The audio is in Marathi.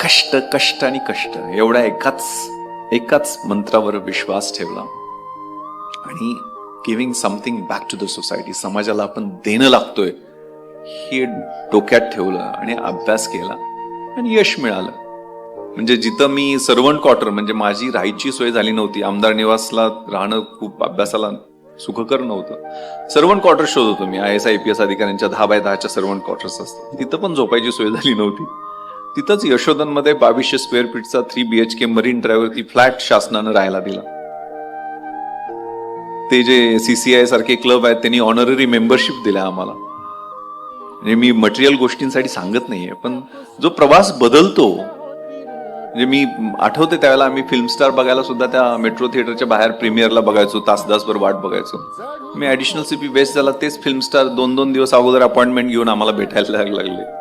कष्ट कष्ट आणि कष्ट एवढ्या एकाच मंत्रावर विश्वास ठेवला आणि giving something back to the society, समाजाला आपण देणं लागतोय हे डोक्यात ठेवलं आणि अभ्यास केला आणि यश मिळालं. म्हणजे जिथं मी सर्वंट क्वार्टर, म्हणजे माझी राहायची सोय झाली नव्हती, आमदार निवासला राहणं खूप अभ्यासाला सुखकर नव्हतं, सर्वंट क्वार्टर शोधत होतो मी. IAS IPS अधिकाऱ्यांच्या 10x10च्या सर्वंट क्वार्टर्स असतात, तिथं पण झोपायची सोय झाली नव्हती. तिथंच यशोधनमध्ये 2200 स्क्वेअर फीटचा 3 BHK मरीन ड्राईव्हवरती फ्लॅट शासनानं राहायला दिला. ते जे CCI सारखे क्लब आहेत त्यांनी ऑनररी मेंबरशिप दिल्या आम्हाला. म्हणजे मी मटेरियल गोष्टींसाठी सांगत नाहीये, पण जो प्रवास बदलतो, म्हणजे मी आठवते त्यावेळेला आम्ही फिल्म स्टार बघायला सुद्धा त्या मेट्रो थिएटरच्या बाहेर प्रीमियरला बघायचो, तासभर वाट बघायचो. मी ऍडिशनल CP बेस्ट झाला, तेच फिल्म स्टार 2-2 दिवस अगोदर अपॉइंटमेंट घेऊन आम्हाला भेटायला लागले.